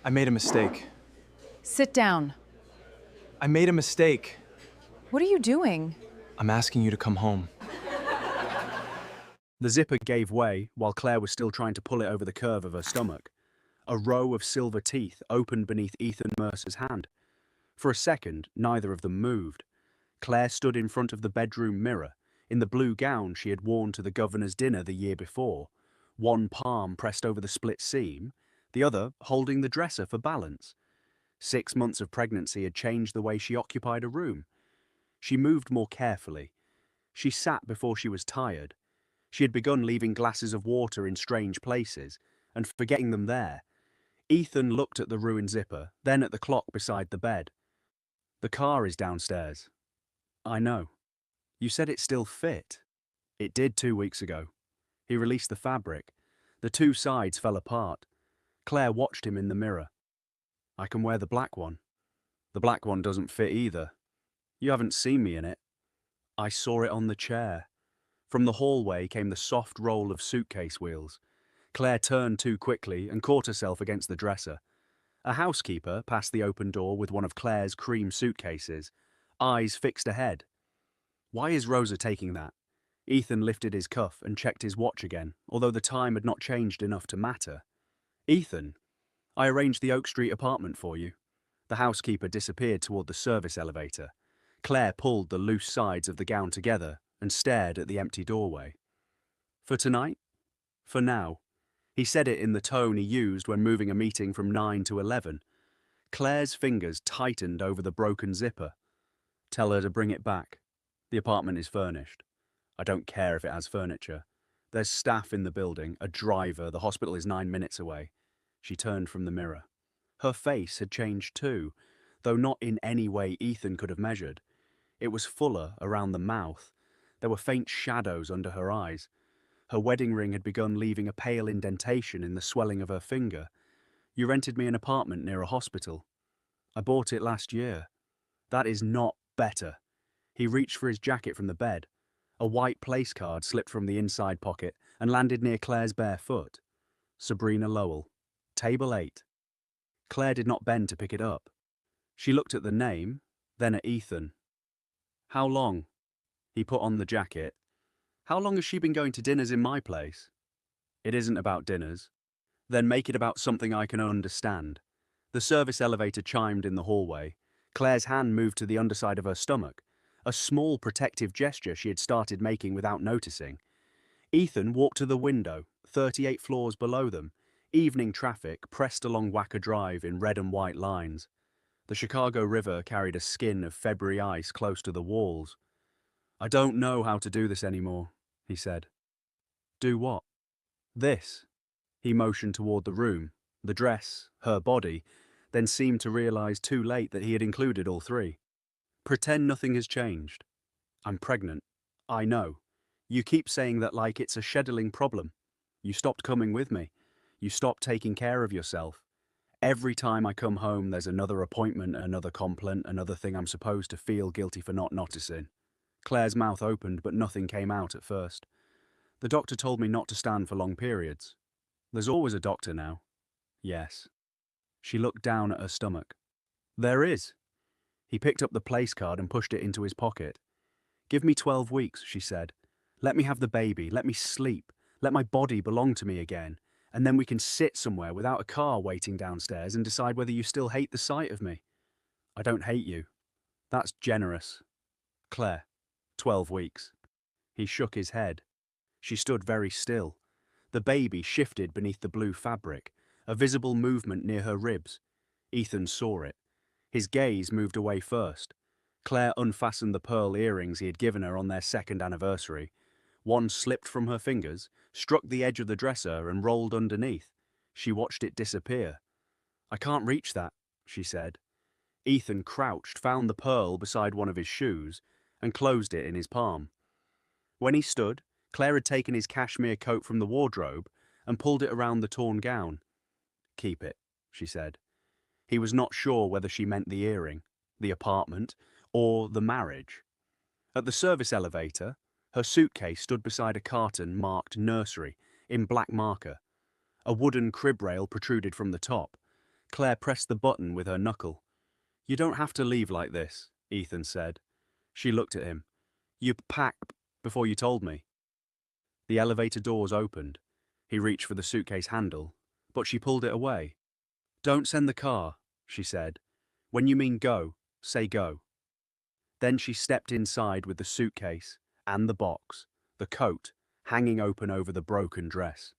I made a mistake. Sit down. I made a mistake. What are you doing? I'm asking you to come home. The zipper gave way while Claire was still trying to pull it over the curve of her stomach. A row of silver teeth opened beneath Ethan Mercer's hand. For a second, neither of them moved. Claire stood in front of the bedroom mirror, in the blue gown she had worn to the governor's dinner the year before, one palm pressed over the split seam, the other holding the dresser for balance. 6 months of pregnancy had changed the way she occupied a room. She moved more carefully. She sat before she was tired. She had begun leaving glasses of water in strange places and forgetting them there. Ethan looked at the ruined zipper, then at the clock beside the bed. "The car is downstairs." "I know. You said it still fit." "It did 2 weeks ago." He released the fabric. The two sides fell apart. Claire watched him in the mirror. "I can wear the black one." "The black one doesn't fit either." "You haven't seen me in it." "I saw it on the chair." From the hallway came the soft roll of suitcase wheels. Claire turned too quickly and caught herself against the dresser. A housekeeper passed the open door with one of Claire's cream suitcases, eyes fixed ahead. "Why is Rosa taking that?" Ethan lifted his cuff and checked his watch again, although the time had not changed enough to matter. "Ethan, I arranged the Oak Street apartment for you." The housekeeper disappeared toward the service elevator. Claire pulled the loose sides of the gown together and stared at the empty doorway. "For tonight?" "For now." He said it in the tone he used when moving a meeting from 9 to 11. Claire's fingers tightened over the broken zipper. "Tell her to bring it back. The apartment is furnished." "I don't care if it has furniture. There's staff in the building, a driver, the hospital is 9 minutes away." She turned from the mirror. Her face had changed too, though not in any way Ethan could have measured. It was fuller around the mouth. There were faint shadows under her eyes. Her wedding ring had begun leaving a pale indentation in the swelling of her finger. "You rented me an apartment near a hospital." "I bought it last year." "That is not better." He reached for his jacket from the bed. A white place card slipped from the inside pocket and landed near Claire's bare foot. "Sabrina Lowell. Table 8. Claire did not bend to pick it up. She looked at the name, then at Ethan. "How long?" He put on the jacket. "How long has she been going to dinners in my place?" "It isn't about dinners." "Then make it about something I can understand." The service elevator chimed in the hallway. Claire's hand moved to the underside of her stomach, a small protective gesture she had started making without noticing. Ethan walked to the window, 38 floors below them. Evening traffic pressed along Wacker Drive in red and white lines. The Chicago River carried a skin of February ice close to the walls. "I don't know how to do this anymore," he said. "Do what?" "This." He motioned toward the room, the dress, her body, then seemed to realize too late that he had included all three. "Pretend nothing has changed." "I'm pregnant." "I know. You keep saying that like it's a scheduling problem. You stopped coming with me. You stopped taking care of yourself. Every time I come home, there's another appointment, another complaint, another thing I'm supposed to feel guilty for not noticing." Claire's mouth opened, but nothing came out at first. "The doctor told me not to stand for long periods." "There's always a doctor now." "Yes." She looked down at her stomach. "There is." He picked up the place card and pushed it into his pocket. "Give me 12 weeks, she said. "Let me have the baby, let me sleep, let my body belong to me again, and then we can sit somewhere without a car waiting downstairs and decide whether you still hate the sight of me." "I don't hate you." "That's generous." "Claire, 12 weeks." He shook his head. She stood very still. The baby shifted beneath the blue fabric, a visible movement near her ribs. Ethan saw it. His gaze moved away first. Claire unfastened the pearl earrings he had given her on their second anniversary. One slipped from her fingers, struck the edge of the dresser and rolled underneath. She watched it disappear. "I can't reach that," she said. Ethan crouched, found the pearl beside one of his shoes, and closed it in his palm. When he stood, Claire had taken his cashmere coat from the wardrobe and pulled it around the torn gown. "Keep it," she said. He was not sure whether she meant the earring, the apartment, or the marriage. At the service elevator, her suitcase stood beside a carton marked nursery in black marker. A wooden crib rail protruded from the top. Claire pressed the button with her knuckle. "You don't have to leave like this," Ethan said. She looked at him. "You packed before you told me." The elevator doors opened. He reached for the suitcase handle, but she pulled it away. "Don't send the car," she said. "When you mean go, say go." Then she stepped inside with the suitcase and the box, the coat, hanging open over the broken dress.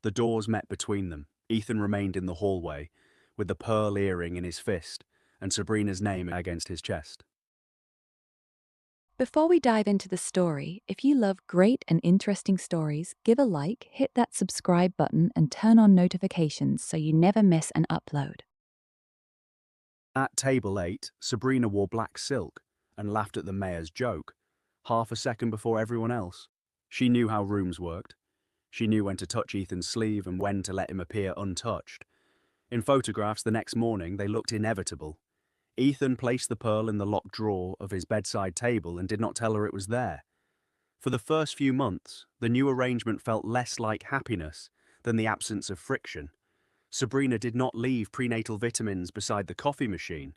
The doors met between them. Ethan remained in the hallway, with the pearl earring in his fist and Sabrina's name against his chest. Before we dive into the story, if you love great and interesting stories, give a like, hit that subscribe button, and turn on notifications so you never miss an upload. At table 8, Sabrina wore black silk and laughed at the mayor's joke, half a second before everyone else. She knew how rooms worked. She knew when to touch Ethan's sleeve and when to let him appear untouched. In photographs the next morning, they looked inevitable. Ethan placed the pearl in the locked drawer of his bedside table and did not tell her it was there. For the first few months, the new arrangement felt less like happiness than the absence of friction. Sabrina did not leave prenatal vitamins beside the coffee machine.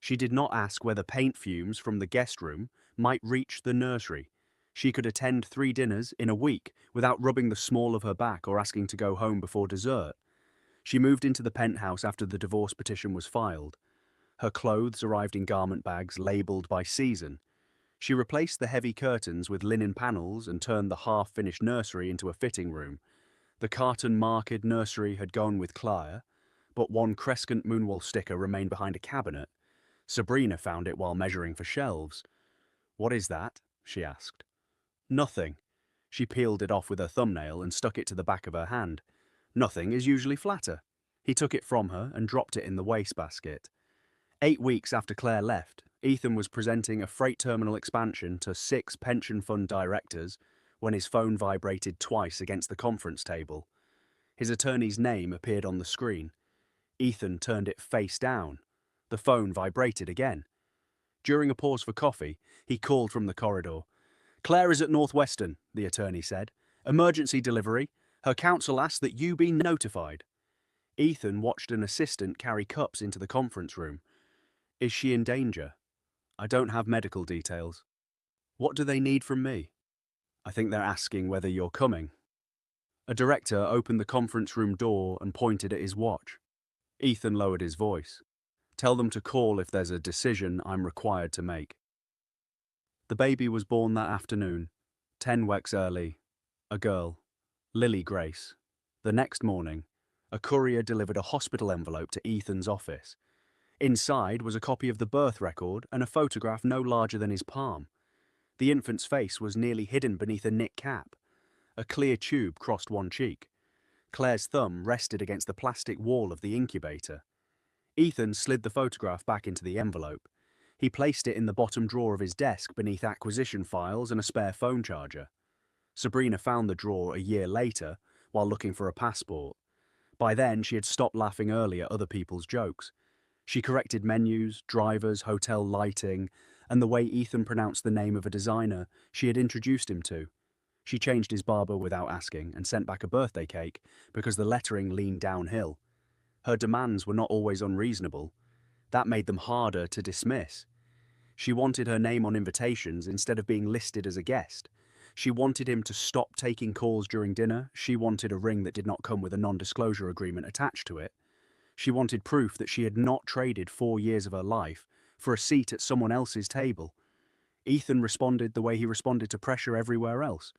She did not ask whether paint fumes from the guest room might reach the nursery. She could attend 3 dinners in a week without rubbing the small of her back or asking to go home before dessert. She moved into the penthouse after the divorce petition was filed. Her clothes arrived in garment bags labelled by season. She replaced the heavy curtains with linen panels and turned the half-finished nursery into a fitting room. The carton-marked nursery had gone with Claire, but one Crescent Moonwolf sticker remained behind a cabinet. Sabrina found it while measuring for shelves. "What is that?" she asked. "Nothing." She peeled it off with her thumbnail and stuck it to the back of her hand. "Nothing is usually flatter." He took it from her and dropped it in the wastebasket. 8 weeks after Claire left, Ethan was presenting a freight terminal expansion to 6 pension fund directors when his phone vibrated twice against the conference table. His attorney's name appeared on the screen. Ethan turned it face down. The phone vibrated again. During a pause for coffee, he called from the corridor. "Claire is at Northwestern," the attorney said. "Emergency delivery. Her counsel asks that you be notified." Ethan watched an assistant carry cups into the conference room. "Is she in danger?" "I don't have medical details." "What do they need from me?" "I think they're asking whether you're coming." A director opened the conference room door and pointed at his watch. Ethan lowered his voice. "Tell them to call if there's a decision I'm required to make." The baby was born that afternoon, 10 weeks early. A girl, Lily Grace. The next morning, a courier delivered a hospital envelope to Ethan's office. Inside was a copy of the birth record and a photograph no larger than his palm. The infant's face was nearly hidden beneath a knit cap. A clear tube crossed one cheek. Claire's thumb rested against the plastic wall of the incubator. Ethan slid the photograph back into the envelope. He placed it in the bottom drawer of his desk beneath acquisition files and a spare phone charger. Sabrina found the drawer a year later while looking for a passport. By then, she had stopped laughing early at other people's jokes. She corrected menus, drivers, hotel lighting, and the way Ethan pronounced the name of a designer she had introduced him to. She changed his barber without asking and sent back a birthday cake because the lettering leaned downhill. Her demands were not always unreasonable. That made them harder to dismiss. She wanted her name on invitations instead of being listed as a guest. She wanted him to stop taking calls during dinner. She wanted a ring that did not come with a non-disclosure agreement attached to it. She wanted proof that she had not traded 4 years of her life for a seat at someone else's table. Ethan responded the way he responded to pressure everywhere else.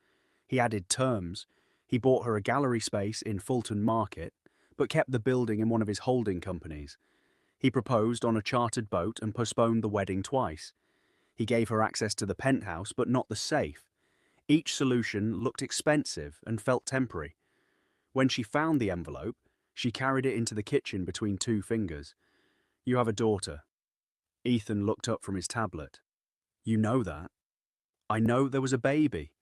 He added terms. He bought her a gallery space in Fulton Market, but kept the building in one of his holding companies. He proposed on a chartered boat and postponed the wedding twice. He gave her access to the penthouse, but not the safe. Each solution looked expensive and felt temporary. When she found the envelope, she carried it into the kitchen between 2 fingers. "You have a daughter." Ethan looked up from his tablet. "You know that?" "I know there was a baby.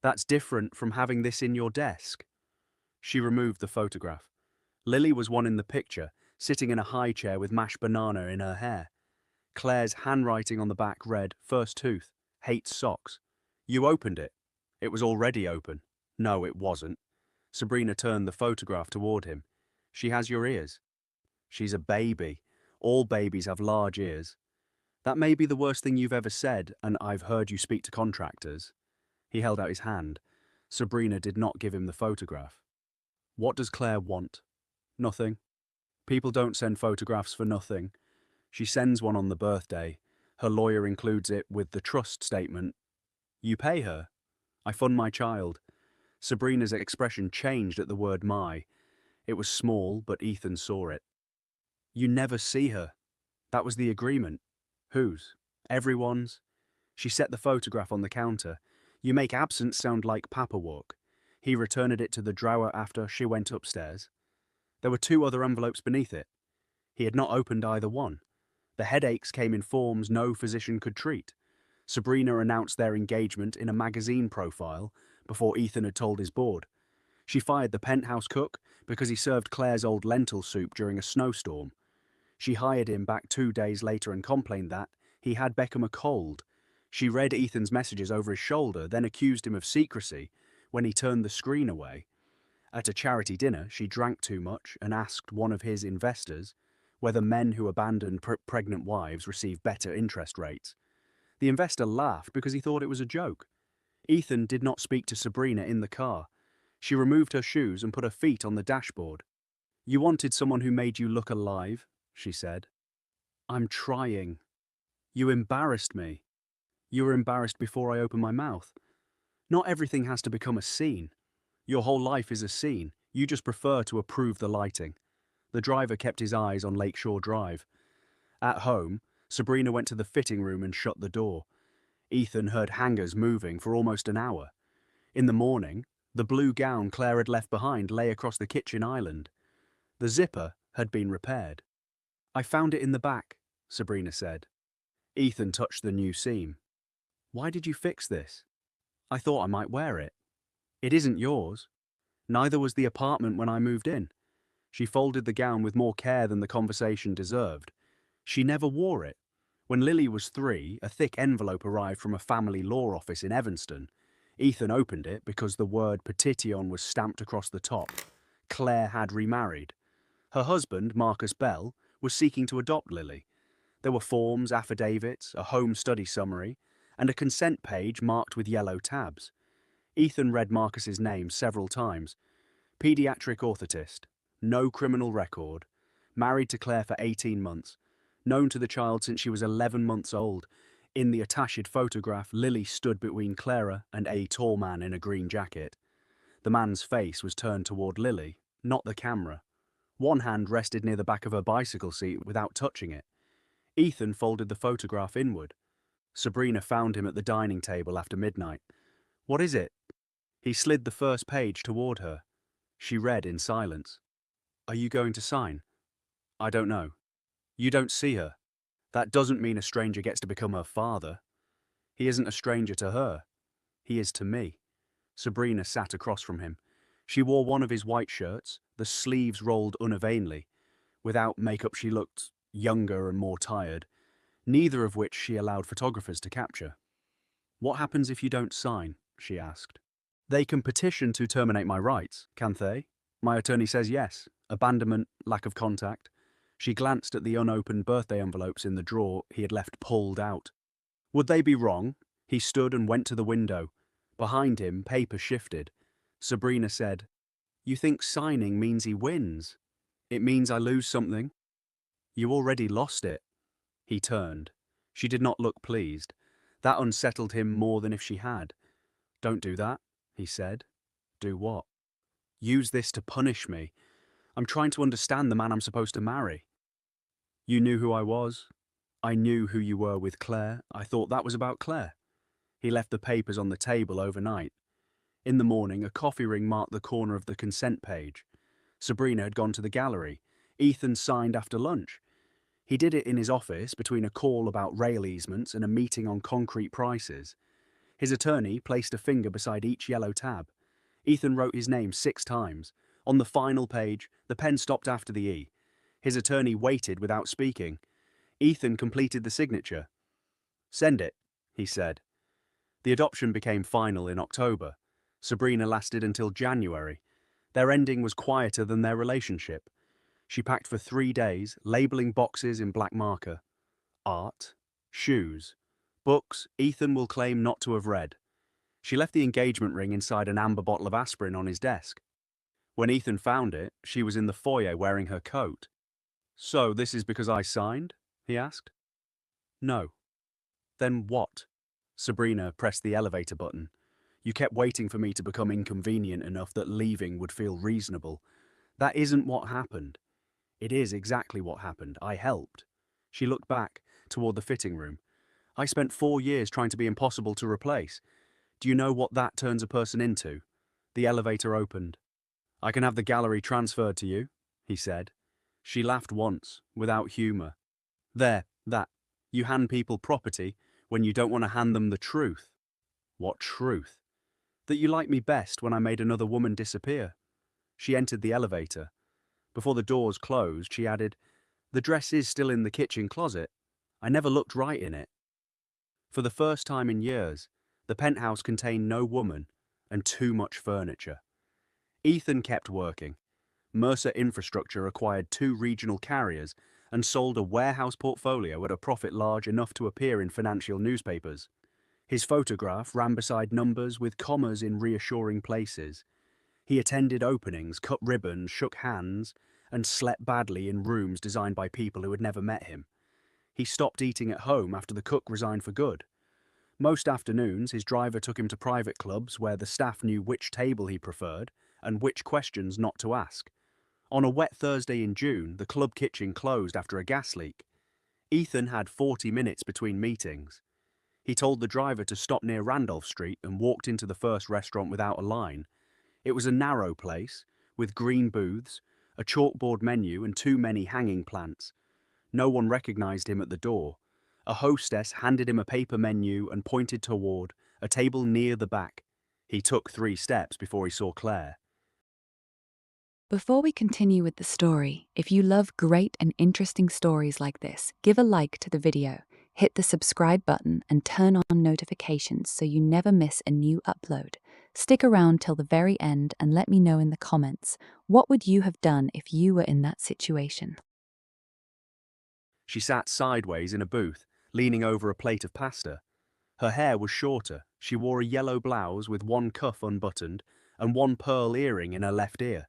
That's different from having this in your desk." She removed the photograph. Lily was one in the picture, sitting in a high chair with mashed banana in her hair. Claire's handwriting on the back read, "First tooth, hates socks." "You opened it." "It was already open." "No, it wasn't." Sabrina turned the photograph toward him. "She has your ears." She's a baby. All babies have large ears. That may be the worst thing you've ever said, and I've heard you speak to contractors. He held out his hand. Sabrina did not give him the photograph. What does Claire want? Nothing. People don't send photographs for nothing. She sends one on the birthday. Her lawyer includes it with the trust statement. You pay her. I fund my child. Sabrina's expression changed at the word my. It was small, but Ethan saw it. You never see her. That was the agreement. Whose? Everyone's? She set the photograph on the counter. You make absence sound like paperwork. He returned it to the drawer after she went upstairs. There were 2 other envelopes beneath it. He had not opened either one. The headaches came in forms no physician could treat. Sabrina announced their engagement in a magazine profile before Ethan had told his board. She fired the penthouse cook because he served Claire's old lentil soup during a snowstorm. She hired him back 2 days later and complained that he had Beckham a cold. She read Ethan's messages over his shoulder, then accused him of secrecy when he turned the screen away. At a charity dinner, she drank too much and asked one of his investors whether men who abandoned pregnant wives receive better interest rates. The investor laughed because he thought it was a joke. Ethan did not speak to Sabrina in the car. She removed her shoes and put her feet on the dashboard. You wanted someone who made you look alive, she said. I'm trying. You embarrassed me. You were embarrassed before I opened my mouth. Not everything has to become a scene. Your whole life is a scene. You just prefer to approve the lighting. The driver kept his eyes on Lakeshore Drive. At home, Sabrina went to the fitting room and shut the door. Ethan heard hangers moving for almost an hour. In the morning, the blue gown Claire had left behind lay across the kitchen island. The zipper had been repaired. I found it in the back, Sabrina said. Ethan touched the new seam. Why did you fix this? I thought I might wear it. It isn't yours. Neither was the apartment when I moved in. She folded the gown with more care than the conversation deserved. She never wore it. When Lily was 3, a thick envelope arrived from a family law office in Evanston. Ethan opened it because the word Petition was stamped across the top. Claire had remarried. Her husband, Marcus Bell, was seeking to adopt Lily. There were forms, affidavits, a home study summary, and a consent page marked with yellow tabs. Ethan read Marcus's name several times. Pediatric orthotist, no criminal record, married to Claire for 18 months, known to the child since she was 11 months old. In the attached photograph, Lily stood between Clara and a tall man in a green jacket. The man's face was turned toward Lily, not the camera. One hand rested near the back of her bicycle seat without touching it. Ethan folded the photograph inward. Sabrina found him at the dining table after midnight. What is it? He slid the first page toward her. She read in silence. Are you going to sign? I don't know. You don't see her. That doesn't mean a stranger gets to become her father. He isn't a stranger to her. He is to me. Sabrina sat across from him. She wore one of his white shirts, the sleeves rolled unavailingly. Without makeup she looked younger and more tired, neither of which she allowed photographers to capture. What happens if you don't sign? She asked. They can petition to terminate my rights, can't they? My attorney says yes. Abandonment, lack of contact. She glanced at the unopened birthday envelopes in the drawer he had left pulled out. Would they be wrong? He stood and went to the window. Behind him, paper shifted. Sabrina said, You think signing means he wins? It means I lose something? You already lost it. He turned. She did not look pleased. That unsettled him more than if she had. Don't do that, he said. Do what? Use this to punish me. I'm trying to understand the man I'm supposed to marry. You knew who I was. I knew who you were with Claire. I thought that was about Claire. He left the papers on the table overnight. In the morning, a coffee ring marked the corner of the consent page. Sabrina had gone to the gallery. Ethan signed after lunch. He did it in his office between a call about rail easements and a meeting on concrete prices. His attorney placed a finger beside each yellow tab. Ethan wrote his name 6 times. On the final page, the pen stopped after the E. His attorney waited without speaking. Ethan completed the signature. Send it, he said. The adoption became final in October. Sabrina lasted until January. Their ending was quieter than their relationship. She packed for 3 days, labeling boxes in black marker. Art, shoes, books Ethan will claim not to have read. She left the engagement ring inside an amber bottle of aspirin on his desk. When Ethan found it, she was in the foyer wearing her coat. "So this is because I signed?" he asked. "No." "Then what?" Sabrina pressed the elevator button. "You kept waiting for me to become inconvenient enough that leaving would feel reasonable. That isn't what happened." "It is exactly what happened. I helped." She looked back toward the fitting room. "I spent 4 years trying to be impossible to replace. Do you know what that turns a person into?" The elevator opened. "I can have the gallery transferred to you," he said. She laughed once, without humor. That. You hand people property when you don't want to hand them the truth." "What truth?" "That you liked me best when I made another woman disappear." She entered the elevator. Before the doors closed, she added, "The dress is still in the kitchen closet. I never looked right in it." For the first time in years, the penthouse contained no woman and too much furniture. Ethan kept working. Mercer Infrastructure acquired 2 regional carriers and sold a warehouse portfolio at a profit large enough to appear in financial newspapers. His photograph ran beside numbers with commas in reassuring places. He attended openings, cut ribbons, shook hands, and slept badly in rooms designed by people who had never met him. He stopped eating at home after the cook resigned for good. Most afternoons, his driver took him to private clubs where the staff knew which table he preferred and which questions not to ask. On a wet Thursday in June, the club kitchen closed after a gas leak. Ethan had 40 minutes between meetings. He told the driver to stop near Randolph Street and walked into the first restaurant without a line. It was a narrow place, with green booths, a chalkboard menu and too many hanging plants. No one recognized him at the door. A hostess handed him a paper menu and pointed toward a table near the back. He took 3 steps before he saw Claire. Before we continue with the story, if you love great and interesting stories like this, give a like to the video, hit the subscribe button and turn on notifications so you never miss a new upload. Stick around till the very end and let me know in the comments, what would you have done if you were in that situation? She sat sideways in a booth, leaning over a plate of pasta. Her hair was shorter. She wore a yellow blouse with one cuff unbuttoned and one pearl earring in her left ear.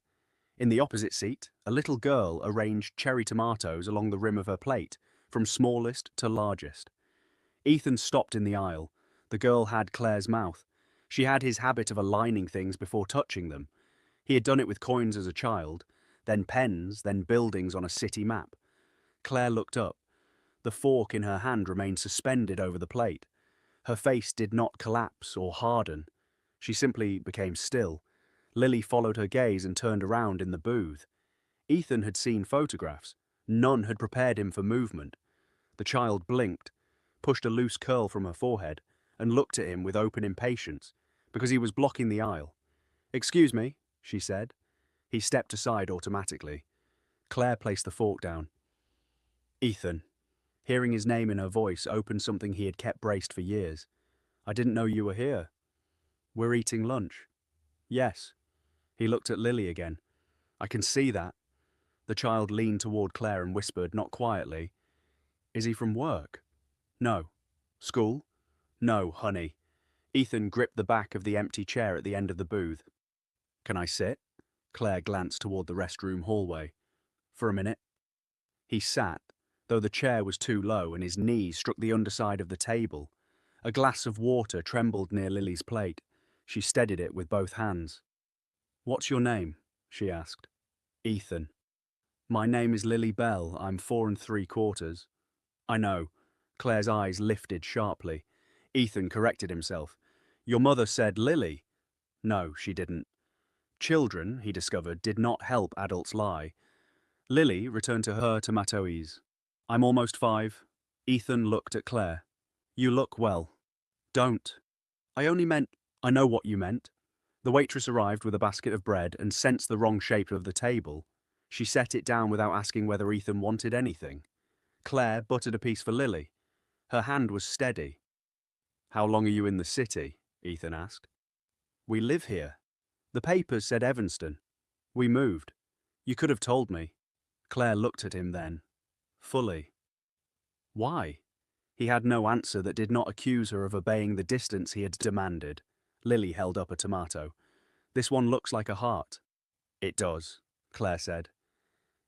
In the opposite seat, a little girl arranged cherry tomatoes along the rim of her plate, from smallest to largest. Ethan stopped in the aisle. The girl had Claire's mouth. She had his habit of aligning things before touching them. He had done it with coins as a child, then pens, then buildings on a city map. Claire looked up. The fork in her hand remained suspended over the plate. Her face did not collapse or harden. She simply became still. Lily followed her gaze and turned around in the booth. Ethan had seen photographs. None had prepared him for movement. The child blinked, pushed a loose curl from her forehead, and looked at him with open impatience, because he was blocking the aisle. "Excuse me," she said. He stepped aside automatically. Claire placed the fork down. "Ethan." Hearing his name in her voice opened something he had kept braced for years. "I didn't know you were here." "We're eating lunch." "Yes." He looked at Lily again. "I can see that." The child leaned toward Claire and whispered, not quietly, "Is he from work?" "No." "School?" "No, honey." Ethan gripped the back of the empty chair at the end of the booth. "Can I sit?" Claire glanced toward the restroom hallway. "For a minute." He sat, though the chair was too low and his knees struck the underside of the table. A glass of water trembled near Lily's plate. She steadied it with both hands. "What's your name?" she asked. "Ethan." "My name is Lily Bell. I'm 4 3/4." "I know." Claire's eyes lifted sharply. Ethan corrected himself. "Your mother said Lily." "No, she didn't." Children, he discovered, did not help adults lie. Lily returned to her tomatoes. "I'm almost 5. Ethan looked at Claire. "You look well." "Don't." "I only meant—" "I know what you meant." The waitress arrived with a basket of bread and sensed the wrong shape of the table. She set it down without asking whether Ethan wanted anything. Claire buttered a piece for Lily. Her hand was steady. "How long are you in the city?" Ethan asked. "We live here. The papers said Evanston. We moved. You could have told me." Claire looked at him then, fully. Why? He had no answer that did not accuse her of obeying the distance he had demanded. Lily held up a tomato. This one looks like a heart. It does, Claire said.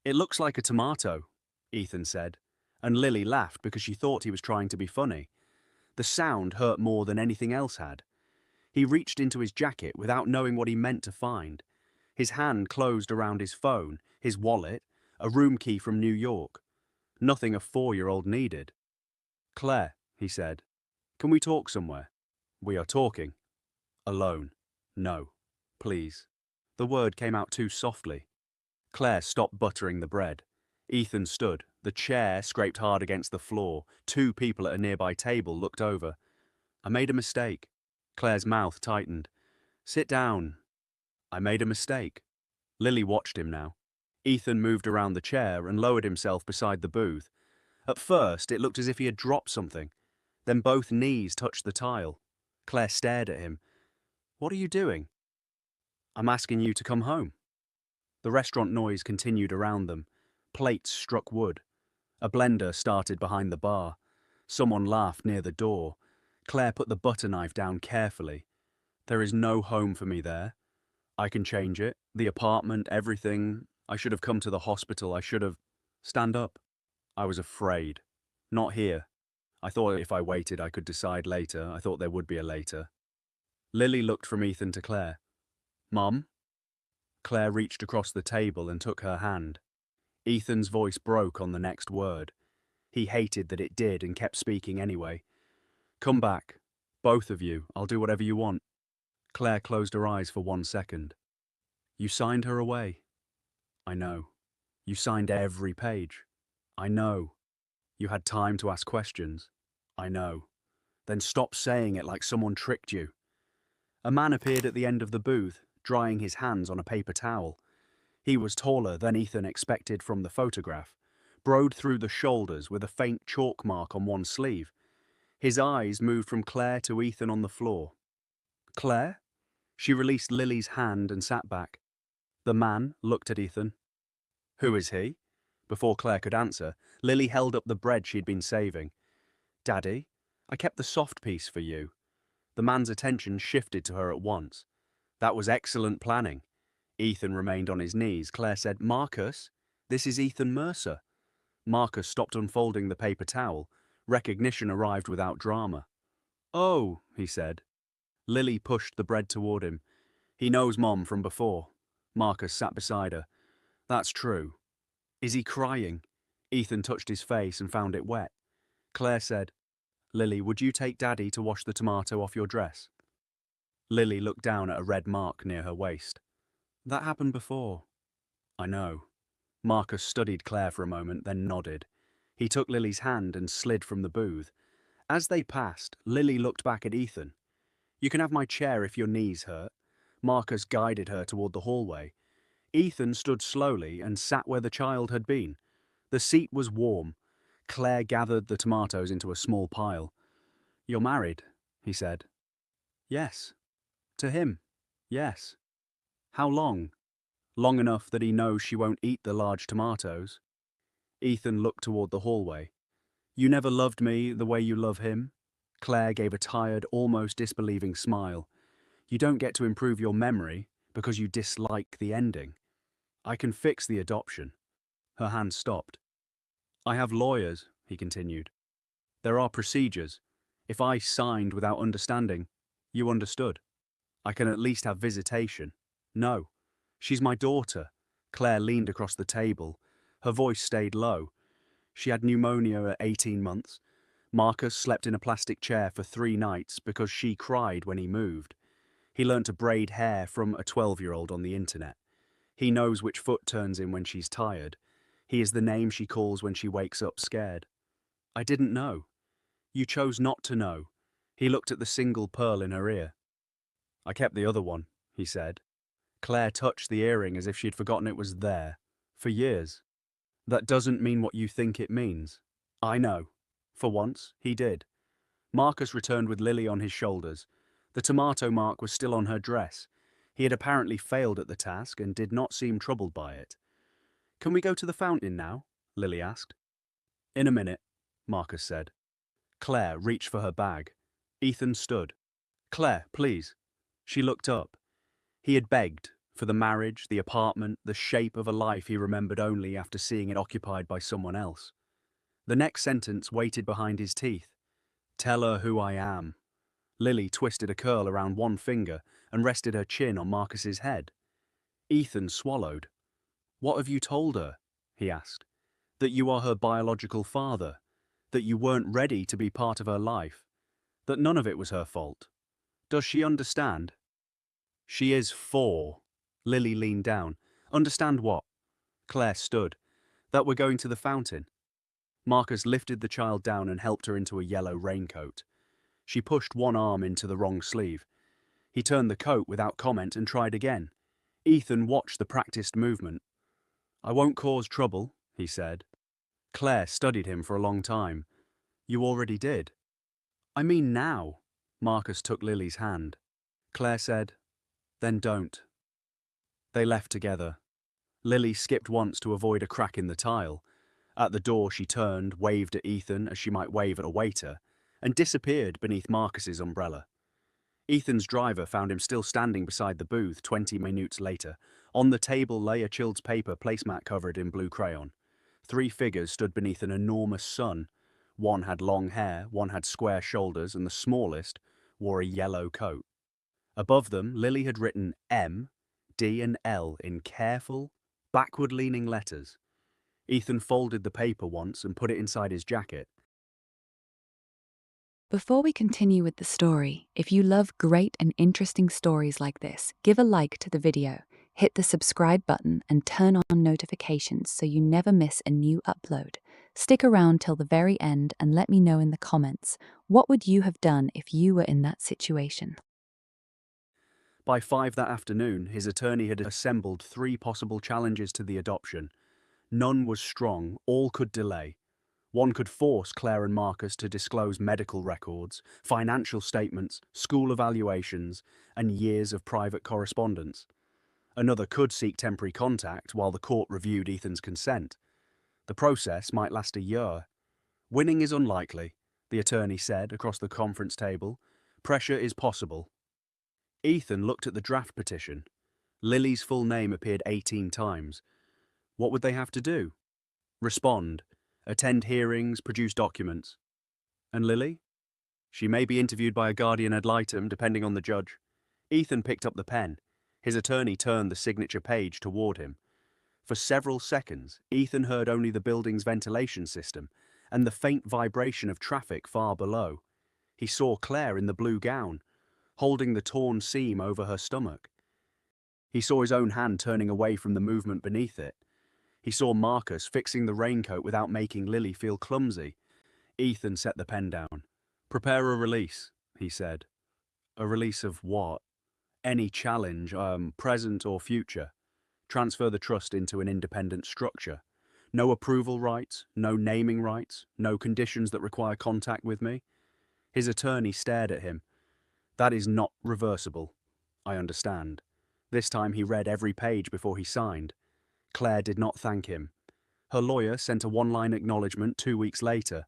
It looks like a tomato, Ethan said, and Lily laughed because she thought he was trying to be funny. The sound hurt more than anything else had. He reached into his jacket without knowing what he meant to find. His hand closed around his phone, his wallet, a room key from New York. Nothing a 4-year-old needed. Claire, he said, can we talk somewhere? We are talking. Alone. No. Please. The word came out too softly. Claire stopped buttering the bread. Ethan stood. The chair scraped hard against the floor. 2 people at a nearby table looked over. I made a mistake. Claire's mouth tightened. Sit down. I made a mistake. Lily watched him now. Ethan moved around the chair and lowered himself beside the booth. At first, it looked as if he had dropped something. Then both knees touched the tile. Claire stared at him. What are you doing? I'm asking you to come home. The restaurant noise continued around them. Plates struck wood. A blender started behind the bar. Someone laughed near the door. Claire put the butter knife down carefully. There is no home for me there. I can change it. The apartment, everything. I should have come to the hospital. I should have... Stand up. I was afraid. Not here. I thought if I waited I could decide later. I thought there would be a later. Lily looked from Ethan to Claire. Mum? Claire reached across the table and took her hand. Ethan's voice broke on the next word. He hated that it did and kept speaking anyway. Come back. Both of you. I'll do whatever you want. Claire closed her eyes for 1 second. You signed her away. I know. You signed every page. I know. You had time to ask questions. I know. Then stop saying it like someone tricked you. A man appeared at the end of the booth, drying his hands on a paper towel. He was taller than Ethan expected from the photograph, broad through the shoulders with a faint chalk mark on one sleeve. His eyes moved from Claire to Ethan on the floor. Claire? She released Lily's hand and sat back. The man looked at Ethan. Who is he? Before Claire could answer, Lily held up the bread she'd been saving. Daddy, I kept the soft piece for you. The man's attention shifted to her at once. That was excellent planning. Ethan remained on his knees. Claire said, Marcus, this is Ethan Mercer. Marcus stopped unfolding the paper towel. Recognition arrived without drama. Oh, he said. Lily pushed the bread toward him. He knows Mom from before. Marcus sat beside her. That's true. Is he crying? Ethan touched his face and found it wet. Claire said, Lily, would you take Daddy to wash the tomato off your dress? Lily looked down at a red mark near her waist. That happened before. I know. Marcus studied Claire for a moment, then nodded. He took Lily's hand and slid from the booth. As they passed, Lily looked back at Ethan. You can have my chair if your knees hurt. Marcus guided her toward the hallway. Ethan stood slowly and sat where the child had been. The seat was warm. Claire gathered the tomatoes into a small pile. You're married, he said. Yes. To him. Yes. How long? Long enough that he knows she won't eat the large tomatoes. Ethan looked toward the hallway. You never loved me the way you love him? Claire gave a tired, almost disbelieving smile. You don't get to improve your memory because you dislike the ending. I can fix the adoption. Her hand stopped. I have lawyers, he continued. There are procedures. If I signed without understanding, you understood. I can at least have visitation. No. She's my daughter. Claire leaned across the table. Her voice stayed low. She had pneumonia at 18 months. Marcus slept in a plastic chair for 3 nights because she cried when he moved. He learnt to braid hair from a 12-year-old on the internet. He knows which foot turns in when she's tired. He is the name she calls when she wakes up scared. I didn't know. You chose not to know. He looked at the single pearl in her ear. I kept the other one, he said. Claire touched the earring as if she'd forgotten it was there. For years. That doesn't mean what you think it means. I know. For once, he did. Marcus returned with Lily on his shoulders. The tomato mark was still on her dress. He had apparently failed at the task and did not seem troubled by it. Can we go to the fountain now? Lily asked. In a minute, Marcus said. Claire reached for her bag. Ethan stood. Claire, please. She looked up. He had begged for the marriage, the apartment, the shape of a life he remembered only after seeing it occupied by someone else. The next sentence waited behind his teeth. Tell her who I am. Lily twisted a curl around one finger and rested her chin on Marcus's head. Ethan swallowed. What have you told her? He asked. That you are her biological father. That you weren't ready to be part of her life. That none of it was her fault. Does she understand? She is 4. Lily leaned down. Understand what? Claire stood. That we're going to the fountain. Marcus lifted the child down and helped her into a yellow raincoat. She pushed one arm into the wrong sleeve. He turned the coat without comment and tried again. Ethan watched the practiced movement. I won't cause trouble, he said. Claire studied him for a long time. You already did. I mean now. Marcus took Lily's hand. Claire said, Then don't. They left together. Lily skipped once to avoid a crack in the tile. At the door she turned, waved at Ethan as she might wave at a waiter, and disappeared beneath Marcus's umbrella. Ethan's driver found him still standing beside the booth 20 minutes later. On the table lay a chilled paper placemat covered in blue crayon. 3 figures stood beneath an enormous sun. One had long hair, one had square shoulders, and the smallest wore a yellow coat. Above them, Lily had written M, D and L in careful, backward-leaning letters. Ethan folded the paper once and put it inside his jacket. Before we continue with the story, if you love great and interesting stories like this, give a like to the video, hit the subscribe button and turn on notifications so you never miss a new upload. Stick around till the very end and let me know in the comments, what would you have done if you were in that situation? By 5 that afternoon, his attorney had assembled 3 possible challenges to the adoption. None was strong, all could delay. One could force Claire and Marcus to disclose medical records, financial statements, school evaluations, and years of private correspondence. Another could seek temporary contact while the court reviewed Ethan's consent. The process might last a year. Winning is unlikely, the attorney said across the conference table. Pressure is possible. Ethan looked at the draft petition. Lily's full name appeared 18 times. What would they have to do? Respond. Attend hearings, produce documents. And Lily? She may be interviewed by a guardian ad litem, depending on the judge. Ethan picked up the pen. His attorney turned the signature page toward him. For several seconds, Ethan heard only the building's ventilation system and the faint vibration of traffic far below. He saw Claire in the blue gown, holding the torn seam over her stomach. He saw his own hand turning away from the movement beneath it. He saw Marcus fixing the raincoat without making Lily feel clumsy. Ethan set the pen down. Prepare a release, he said. A release of what? Any challenge, present or future. Transfer the trust into an independent structure. No approval rights, no naming rights, no conditions that require contact with me. His attorney stared at him. That is not reversible. I understand. This time he read every page before he signed. Claire did not thank him. Her lawyer sent a one-line acknowledgement 2 weeks later.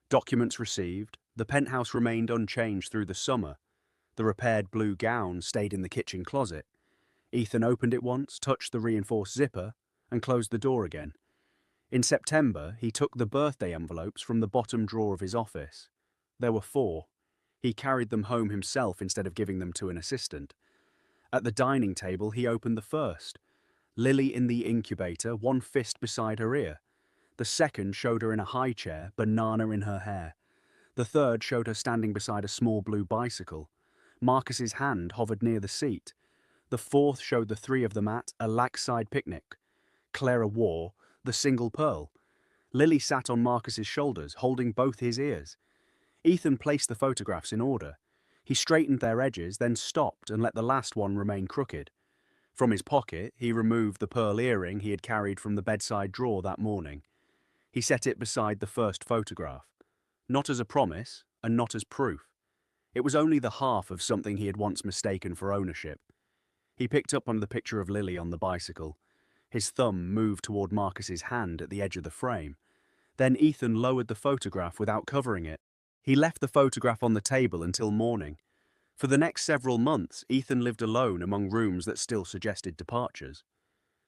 Documents received. The penthouse remained unchanged through the summer. The repaired blue gown stayed in the kitchen closet. Ethan opened it once, touched the reinforced zipper, and closed the door again. In September, he took the birthday envelopes from the bottom drawer of his office. There were 4. He carried them home himself instead of giving them to an assistant. At the dining table, he opened the first. Lily in the incubator, one fist beside her ear. The second showed her in a high chair, banana in her hair. The third showed her standing beside a small blue bicycle. Marcus's hand hovered near the seat. The fourth showed the 3 of them at a lakeside picnic. Clara wore the single pearl. Lily sat on Marcus's shoulders, holding both his ears. Ethan placed the photographs in order. He straightened their edges, then stopped and let the last one remain crooked. From his pocket, he removed the pearl earring he had carried from the bedside drawer that morning. He set it beside the first photograph. Not as a promise, and not as proof. It was only the half of something he had once mistaken for ownership. He picked up on the picture of Lily on the bicycle. His thumb moved toward Marcus's hand at the edge of the frame. Then Ethan lowered the photograph without covering it. He left the photograph on the table until morning. For the next several months, Ethan lived alone among rooms that still suggested departures.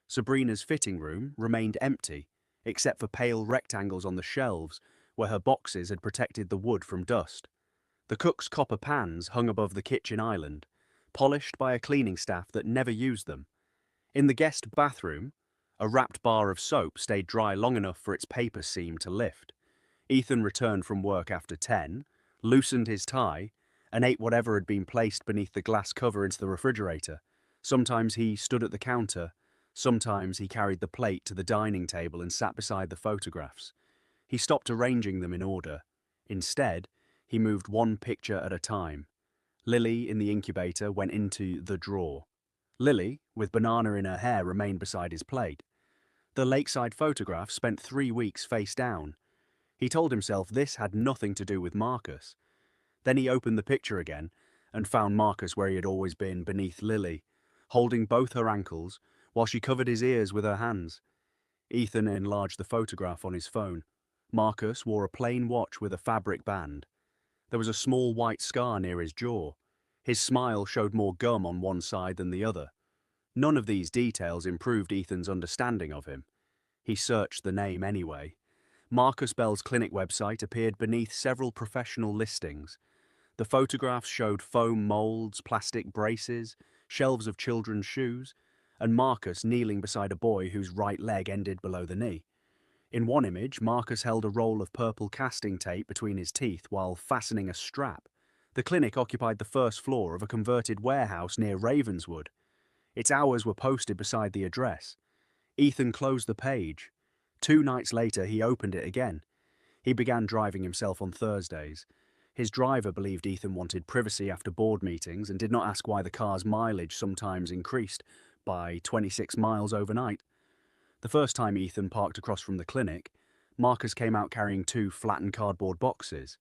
Sabrina's fitting room remained empty, except for pale rectangles on the shelves where her boxes had protected the wood from dust. The cook's copper pans hung above the kitchen island, polished by a cleaning staff that never used them. In the guest bathroom, a wrapped bar of soap stayed dry long enough for its paper seam to lift. Ethan returned from work after 10, loosened his tie, and ate whatever had been placed beneath the glass cover into the refrigerator. Sometimes he stood at the counter, sometimes he carried the plate to the dining table and sat beside the photographs. He stopped arranging them in order. Instead, he moved one picture at a time. Lily in the incubator went into the drawer. Lily, with banana in her hair, remained beside his plate. The lakeside photograph spent 3 weeks face down. He told himself this had nothing to do with Marcus. Then he opened the picture again and found Marcus where he had always been, beneath Lily, holding both her ankles while she covered his ears with her hands. Ethan enlarged the photograph on his phone. Marcus wore a plain watch with a fabric band. There was a small white scar near his jaw. His smile showed more gum on one side than the other. None of these details improved Ethan's understanding of him. He searched the name anyway. Marcus Bell's clinic website appeared beneath several professional listings. The photographs showed foam molds, plastic braces, shelves of children's shoes, and Marcus kneeling beside a boy whose right leg ended below the knee. In one image, Marcus held a roll of purple casting tape between his teeth while fastening a strap. The clinic occupied the first floor of a converted warehouse near Ravenswood. Its hours were posted beside the address. Ethan closed the page. 2 nights later, he opened it again. He began driving himself on Thursdays. His driver believed Ethan wanted privacy after board meetings and did not ask why the car's mileage sometimes increased by 26 miles overnight. The first time Ethan parked across from the clinic, Marcus came out carrying 2 flattened cardboard boxes.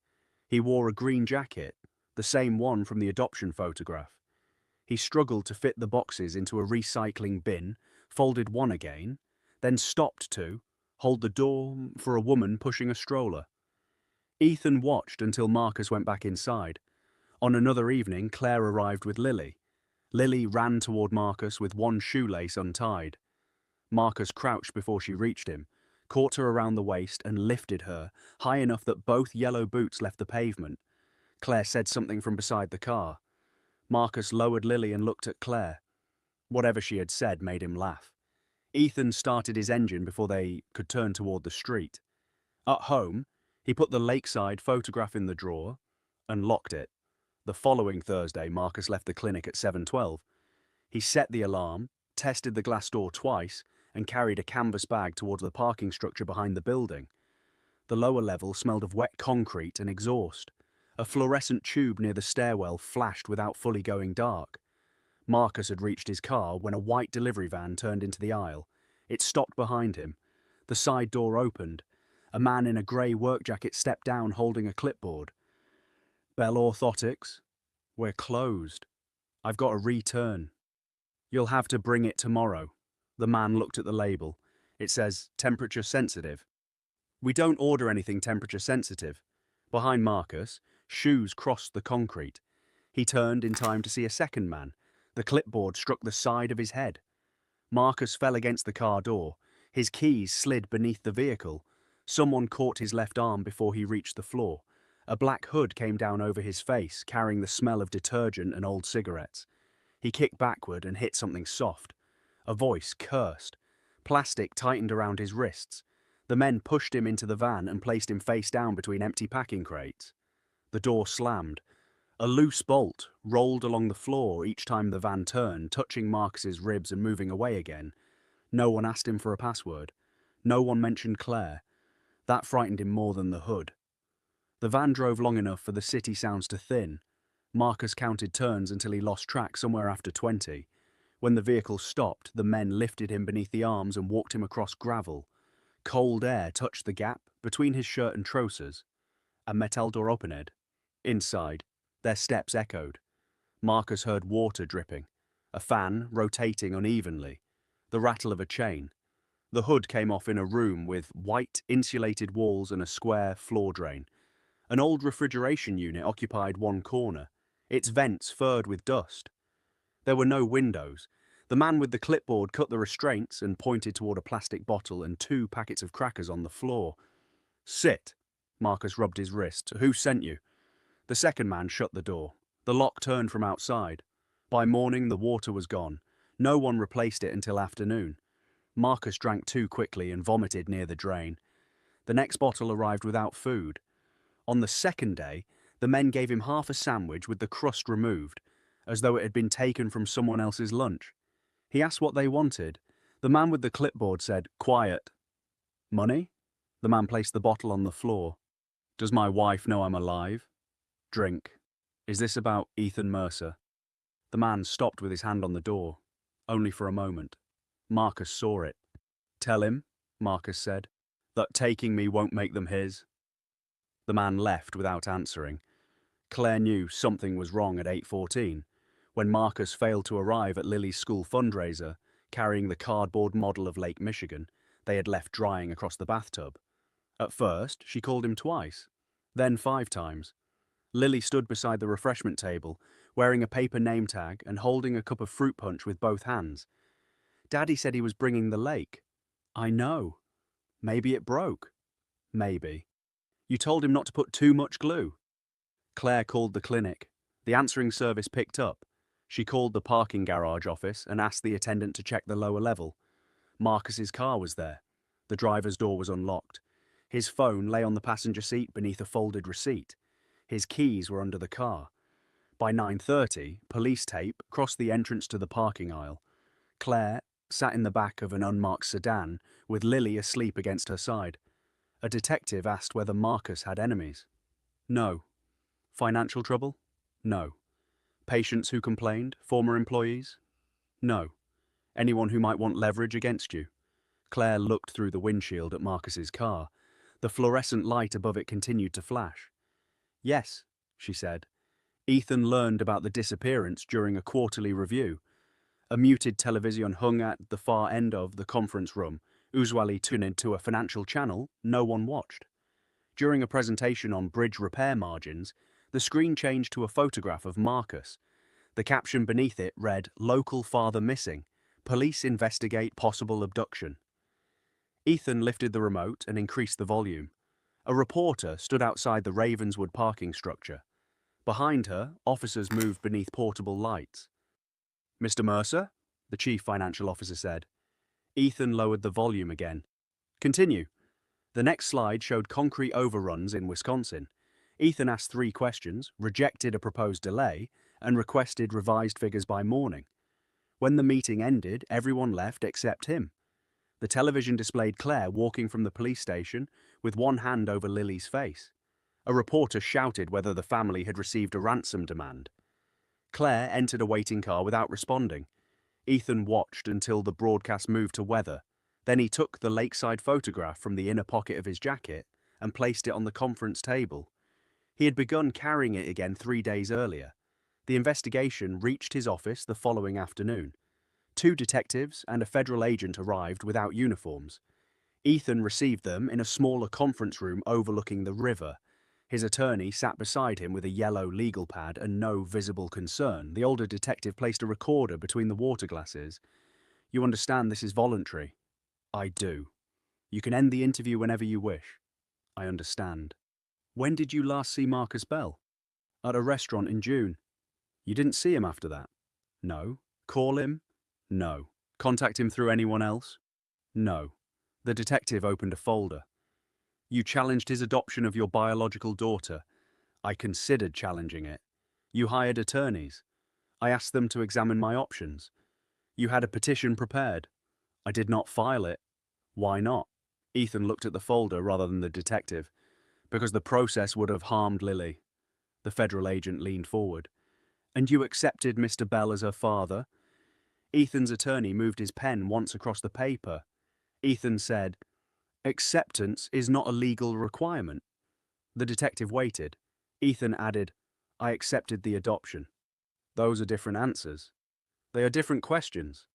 He wore a green jacket, the same one from the adoption photograph. He struggled to fit the boxes into a recycling bin, folded one again, then stopped to hold the door for a woman pushing a stroller. Ethan watched until Marcus went back inside. On another evening, Claire arrived with Lily. Lily ran toward Marcus with one shoelace untied. Marcus crouched before she reached him, caught her around the waist and lifted her, high enough that both yellow boots left the pavement. Claire said something from beside the car. Marcus lowered Lily and looked at Claire. Whatever she had said made him laugh. Ethan started his engine before they could turn toward the street. At home, he put the lakeside photograph in the drawer and locked it. The following Thursday, Marcus left the clinic at 7:12. He set the alarm, tested the glass door twice, and carried a canvas bag towards the parking structure behind the building. The lower level smelled of wet concrete and exhaust. A fluorescent tube near the stairwell flashed without fully going dark. Marcus had reached his car when a white delivery van turned into the aisle. It stopped behind him. The side door opened. A man in a grey work jacket stepped down holding a clipboard. Bell Orthotics, we're closed. I've got a return. You'll have to bring it tomorrow. The man looked at the label. It says temperature sensitive. We don't order anything temperature sensitive. Behind Marcus, shoes crossed the concrete. He turned in time to see a second man. The clipboard struck the side of his head. Marcus fell against the car door. His keys slid beneath the vehicle. Someone caught his left arm before he reached the floor. A black hood came down over his face, carrying the smell of detergent and old cigarettes. He kicked backward and hit something soft. A voice cursed. Plastic tightened around his wrists. The men pushed him into the van and placed him face down between empty packing crates. The door slammed. A loose bolt rolled along the floor each time the van turned, touching Marcus's ribs and moving away again. No one asked him for a password. No one mentioned Claire. That frightened him more than the hood. The van drove long enough for the city sounds to thin. Marcus counted turns until he lost track somewhere after 20. When the vehicle stopped, the men lifted him beneath the arms and walked him across gravel. Cold air touched the gap between his shirt and trousers. A metal door opened. Inside, their steps echoed. Marcus heard water dripping, a fan rotating unevenly. the rattle of a chain. The hood came off in a room with white, insulated walls and a square floor drain. An old refrigeration unit occupied one corner, its vents furred with dust. There were no windows. The man with the clipboard cut the restraints and pointed toward a plastic bottle and 2 packets of crackers on the floor. "Sit." Marcus rubbed his wrist. "Who sent you?" The second man shut the door. The lock turned from outside. By morning, the water was gone. No one replaced it until afternoon. Marcus drank too quickly and vomited near the drain. The next bottle arrived without food. On the second day, the men gave him half a sandwich with the crust removed, as though it had been taken from someone else's lunch. He asked what they wanted. The man with the clipboard said, "Quiet." "Money?" The man placed the bottle on the floor. "Does my wife know I'm alive?" "Drink." "Is this about Ethan Mercer?" The man stopped with his hand on the door, only for a moment. Marcus saw it. "Tell him," Marcus said, "that taking me won't make them his." The man left without answering. Claire knew something was wrong at 8:14, when Marcus failed to arrive at Lily's school fundraiser, carrying the cardboard model of Lake Michigan they had left drying across the bathtub. At first, she called him twice, then 5 times. Lily stood beside the refreshment table, wearing a paper name tag and holding a cup of fruit punch with both hands. "Daddy said he was bringing the lake." "I know." "Maybe it broke." "Maybe." "You told him not to put too much glue." Claire called the clinic. The answering service picked up. She called the parking garage office and asked the attendant to check the lower level. Marcus's car was there. The driver's door was unlocked. His phone lay on the passenger seat beneath a folded receipt. His keys were under the car. By 9:30, police tape crossed the entrance to the parking aisle. Claire sat in the back of an unmarked sedan, with Lily asleep against her side. A detective asked whether Marcus had enemies. No. Financial trouble? No. Patients who complained? Former employees? No. Anyone who might want leverage against you? Claire looked through the windshield at Marcus's car. The fluorescent light above it continued to flash. "Yes," she said. "Ethan learned about the disappearance during a quarterly review. A muted television hung at the far end of the conference room, usually tuned into a financial channel no one watched. During a presentation on bridge repair margins, the screen changed to a photograph of Marcus. The caption beneath it read, 'Local father missing. Police investigate possible abduction.'" Ethan lifted the remote and increased the volume. A reporter stood outside the Ravenswood parking structure. Behind her, officers moved beneath portable lights. "Mr. Mercer?" the chief financial officer said. Ethan lowered the volume again. "Continue." The next slide showed concrete overruns in Wisconsin. Ethan asked 3 questions, rejected a proposed delay, and requested revised figures by morning. When the meeting ended, everyone left except him. The television displayed Claire walking from the police station with one hand over Lily's face. A reporter shouted whether the family had received a ransom demand. Claire entered a waiting car without responding. Ethan watched until the broadcast moved to weather. Then he took the lakeside photograph from the inner pocket of his jacket and placed it on the conference table. He had begun carrying it again 3 days earlier. The investigation reached his office the following afternoon. 2 detectives and a federal agent arrived without uniforms. Ethan received them in a smaller conference room overlooking the river. His attorney sat beside him with a yellow legal pad and no visible concern. The older detective placed a recorder between the water glasses. "You understand this is voluntary?" "I do." "You can end the interview whenever you wish." "I understand." "When did you last see Marcus Bell?" "At a restaurant in June." "You didn't see him after that?" "No." "Call him?" "No." "Contact him through anyone else?" "No." The detective opened a folder. "You challenged his adoption of your biological daughter." "I considered challenging it." "You hired attorneys." "I asked them to examine my options." "You had a petition prepared." "I did not file it." "Why not?" Ethan looked at the folder rather than the detective. "Because the process would have harmed Lily." The federal agent leaned forward. "And you accepted Mr. Bell as her father?" Ethan's attorney moved his pen once across the paper. Ethan said, "Acceptance is not a legal requirement." The detective waited. Ethan added, "I accepted the adoption." "Those are different answers." "They are different questions."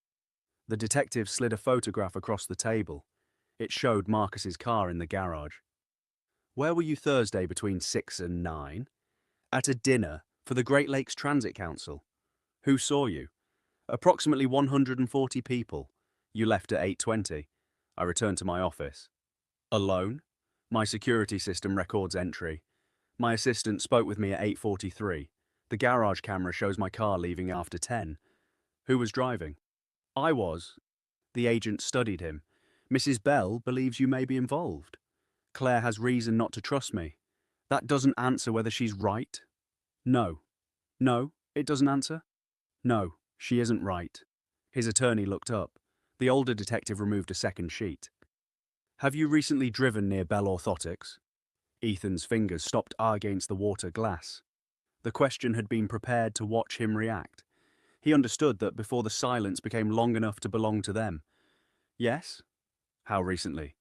The detective slid a photograph across the table. It showed Marcus's car in the garage. Where were you Thursday between 6 and 9? At a dinner for the Great Lakes Transit Council. Who saw you? Approximately 140 people. You left at 8:20. I returned to my office. Alone? My security system records entry. My assistant spoke with me at 8:43. The garage camera shows my car leaving after 10. Who was driving? I was. The agent studied him. Mrs. Bell believes you may be involved. Claire has reason not to trust me. That doesn't answer whether she's right. No. No, it doesn't answer. No, she isn't right. His attorney looked up. The older detective removed a second sheet. Have you recently driven near Bell Orthotics? Ethan's fingers stopped against the water glass. The question had been prepared to watch him react. He understood that before the silence became long enough to belong to them. Yes? How recently?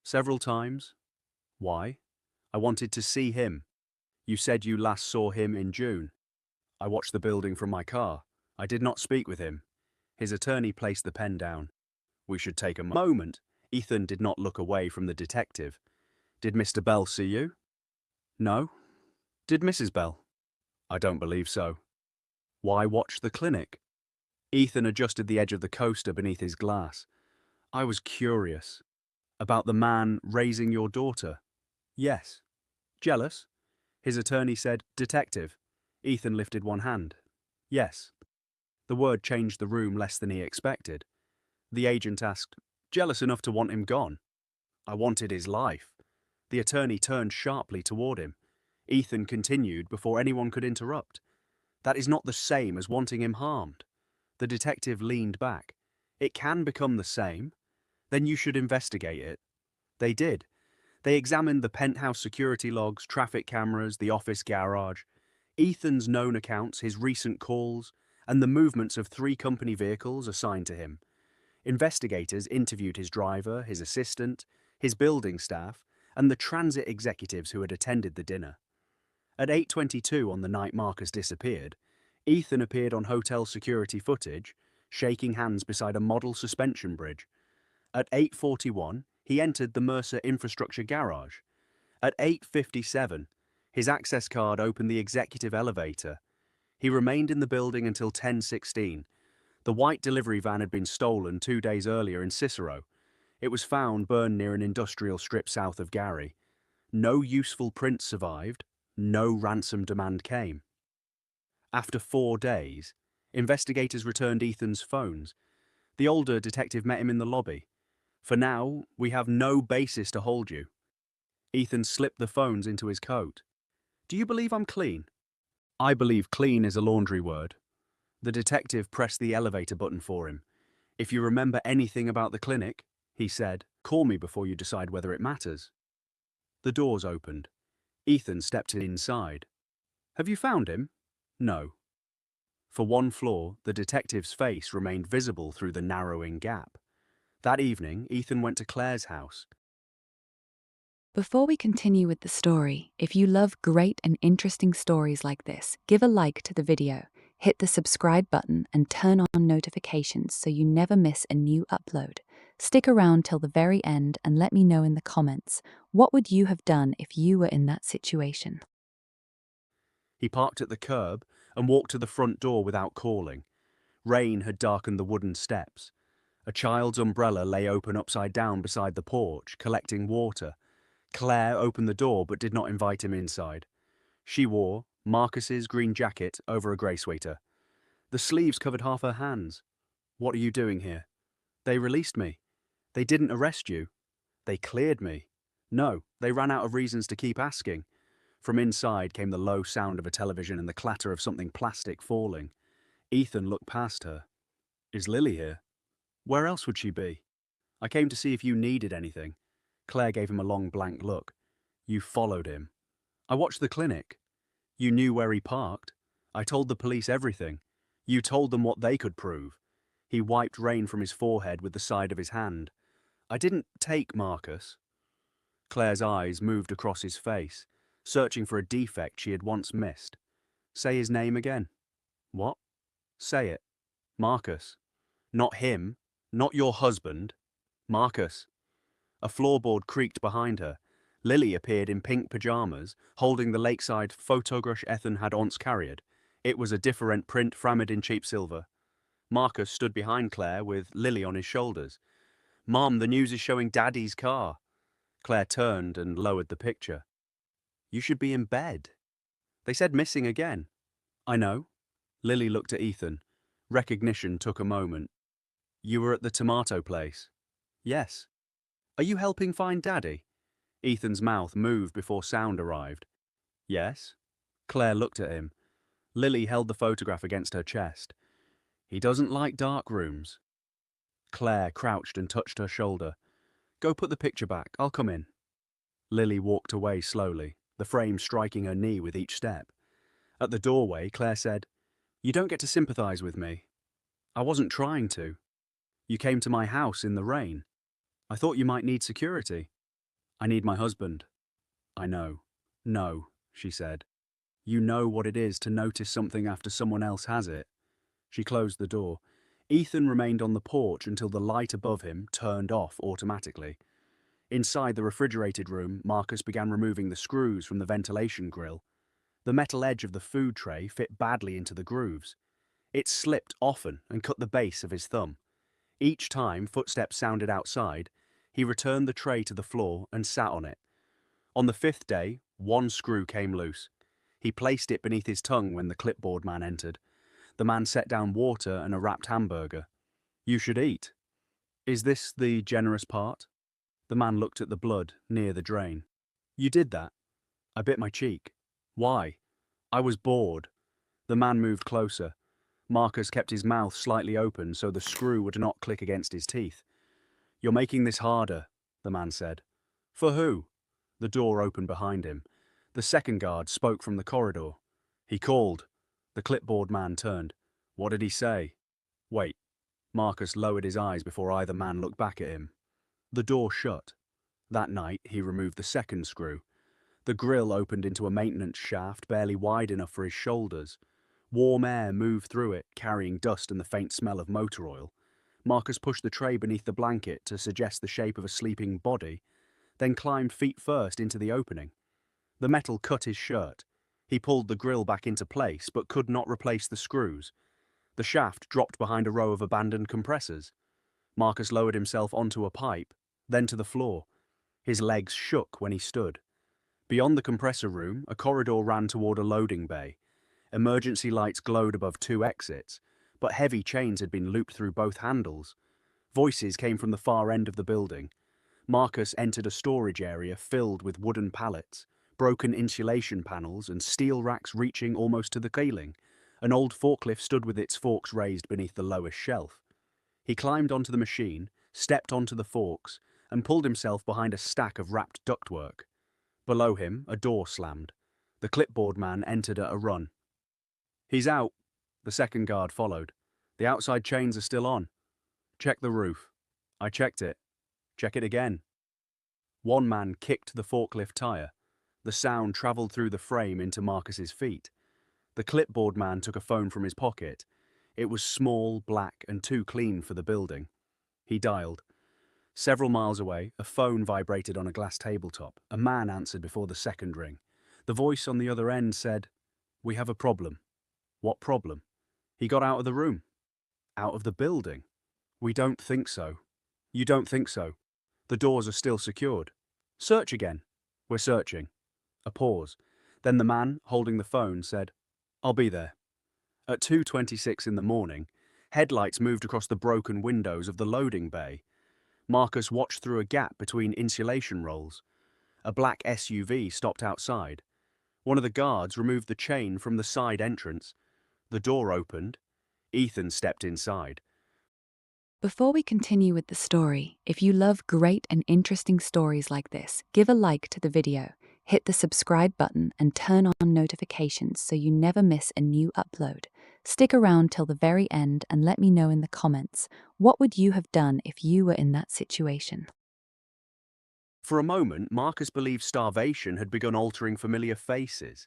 Several times. Why? I wanted to see him. You said you last saw him in June. I watched the building from my car. I did not speak with him. His attorney placed the pen down. We should take a moment. Ethan did not look away from the detective. Did Mr. Bell see you? No. Did Mrs. Bell? I don't believe so. Why watch the clinic? Ethan adjusted the edge of the coaster beneath his glass. I was curious. About the man raising your daughter? Yes. Jealous? His attorney said, Detective. Ethan lifted one hand. Yes. The word changed the room less than he expected. The agent asked, Jealous enough to want him gone? I wanted his life. The attorney turned sharply toward him. Ethan continued before anyone could interrupt. That is not the same as wanting him harmed. The detective leaned back. It can become the same. Then you should investigate it. They did. They examined the penthouse security logs, traffic cameras, the office garage, Ethan's known accounts, his recent calls, and the movements of 3 company vehicles assigned to him. Investigators interviewed his driver, his assistant, his building staff, and the transit executives who had attended the dinner. At 8:22 on the night Marcus disappeared, Ethan appeared on hotel security footage, shaking hands beside a model suspension bridge. At 8:41, he entered the Mercer infrastructure garage. At 8:57, his access card opened the executive elevator. He remained in the building until 10:16. The white delivery van had been stolen 2 days earlier in Cicero. It was found burned near an industrial strip south of Gary. No useful prints survived. No ransom demand came. After 4 days, investigators returned Ethan's phones. The older detective met him in the lobby. For now, we have no basis to hold you. Ethan slipped the phones into his coat. Do you believe I'm clean? I believe clean is a laundry word. The detective pressed the elevator button for him. If you remember anything about the clinic, he said, call me before you decide whether it matters. The doors opened. Ethan stepped inside. Have you found him? No. For 1 floor, the detective's face remained visible through the narrowing gap. That evening, Ethan went to Claire's house. Before we continue with the story, if you love great and interesting stories like this, give a like to the video, hit the subscribe button and turn on notifications so you never miss a new upload. Stick around till the very end and let me know in the comments, what would you have done if you were in that situation? He parked at the curb and walked to the front door without calling. Rain had darkened the wooden steps. A child's umbrella lay open upside down beside the porch, collecting water. Claire opened the door but did not invite him inside. She wore Marcus's green jacket over a grey sweater. The sleeves covered half her hands. What are you doing here? They released me. They didn't arrest you. They cleared me. No, they ran out of reasons to keep asking. From inside came the low sound of a television and the clatter of something plastic falling. Ethan looked past her. Is Lily here? Where else would she be? I came to see if you needed anything. Claire gave him a long blank look. You followed him. I watched the clinic. You knew where he parked. I told the police everything. You told them what they could prove. He wiped rain from his forehead with the side of his hand. I didn't take Marcus. Claire's eyes moved across his face, searching for a defect she had once missed. Say his name again. What? Say it. Marcus. Not him. Not your husband. Marcus. A floorboard creaked behind her. Lily appeared in pink pajamas, holding the lakeside photogrush Ethan had once carried. It was a different print framed in cheap silver. Marcus stood behind Claire with Lily on his shoulders. Mom, the news is showing Daddy's car. Claire turned and lowered the picture. You should be in bed. They said missing again. I know. Lily looked at Ethan. Recognition took a moment. You were at the tomato place. Yes. Are you helping find Daddy? Ethan's mouth moved before sound arrived. Yes. Claire looked at him. Lily held the photograph against her chest. He doesn't like dark rooms. Claire crouched and touched her shoulder. Go put the picture back, I'll come in. Lily walked away slowly, the frame striking her knee with each step. At the doorway, Claire said, You don't get to sympathize with me. I wasn't trying to. You came to my house in the rain. I thought you might need security. I need my husband. I know. No, she said. You know what it is to notice something after someone else has it. She closed the door. Ethan remained on the porch until the light above him turned off automatically. Inside the refrigerated room, Marcus began removing the screws from the ventilation grill. The metal edge of the food tray fit badly into the grooves. It slipped often and cut the base of his thumb. Each time footsteps sounded outside, he returned the tray to the floor and sat on it. On the fifth day, one screw came loose. He placed it beneath his tongue when the clipboard man entered. The man set down water and a wrapped hamburger. You should eat. Is this the generous part? The man looked at the blood near the drain. You did that? I bit my cheek. Why? I was bored. The man moved closer. Marcus kept his mouth slightly open so the screw would not click against his teeth. You're making this harder, the man said. For who? The door opened behind him. The second guard spoke from the corridor. He called. The clipboard man turned. What did he say? Wait. Marcus lowered his eyes before either man looked back at him. The door shut. That night, he removed the second screw. The grill opened into a maintenance shaft barely wide enough for his shoulders. Warm air moved through it, carrying dust and the faint smell of motor oil. Marcus pushed the tray beneath the blanket to suggest the shape of a sleeping body, then climbed feet first into the opening. The metal cut his shirt. He pulled the grill back into place, but could not replace the screws. The shaft dropped behind a row of abandoned compressors. Marcus lowered himself onto a pipe, then to the floor. His legs shook when he stood. Beyond the compressor room, a corridor ran toward a loading bay. Emergency lights glowed above two exits, but heavy chains had been looped through both handles. Voices came from the far end of the building. Marcus entered a storage area filled with wooden pallets, broken insulation panels, and steel racks reaching almost to the ceiling. An old forklift stood with its forks raised beneath the lowest shelf. He climbed onto the machine, stepped onto the forks, and pulled himself behind a stack of wrapped ductwork. Below him, a door slammed. The clipboard man entered at a run. He's out. The second guard followed. The outside chains are still on. Check the roof. I checked it. Check it again. One man kicked the forklift tire. The sound traveled through the frame into Marcus's feet. The clipboard man took a phone from his pocket. It was small, black, and too clean for the building. He dialed. Several miles away, a phone vibrated on a glass tabletop. A man answered before the second ring. The voice on the other end said, We have a problem. What problem? He got out of the room. Out of the building. We don't think so. You don't think so. The doors are still secured. Search again. We're searching. A pause. Then the man, holding the phone, said, I'll be there. At 2:26 in the morning, headlights moved across the broken windows of the loading bay. Marcus watched through a gap between insulation rolls. A black SUV stopped outside. One of the guards removed the chain from the side entrance. The door opened. Ethan stepped inside. Before we continue with the story, if you love great and interesting stories like this, give a like to the video, hit the subscribe button, and turn on notifications so you never miss a new upload. Stick around till the very end and let me know in the comments, what would you have done if you were in that situation? For a moment, Marcus believed starvation had begun altering familiar faces.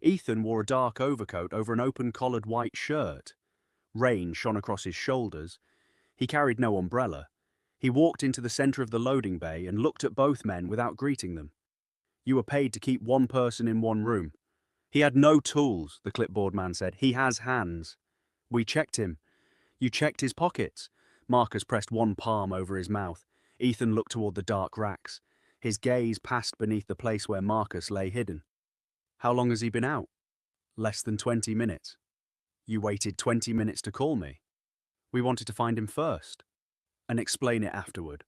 Ethan wore a dark overcoat over an open-collared white shirt. Rain shone across his shoulders. He carried no umbrella. He walked into the center of the loading bay and looked at both men without greeting them. You were paid to keep one person in one room. He had no tools, the clipboard man said. He has hands. We checked him. You checked his pockets. Marcus pressed one palm over his mouth. Ethan looked toward the dark racks. His gaze passed beneath the place where Marcus lay hidden. How long has he been out? Less than 20 minutes. You waited 20 minutes to call me. We wanted to find him first and explain it afterward.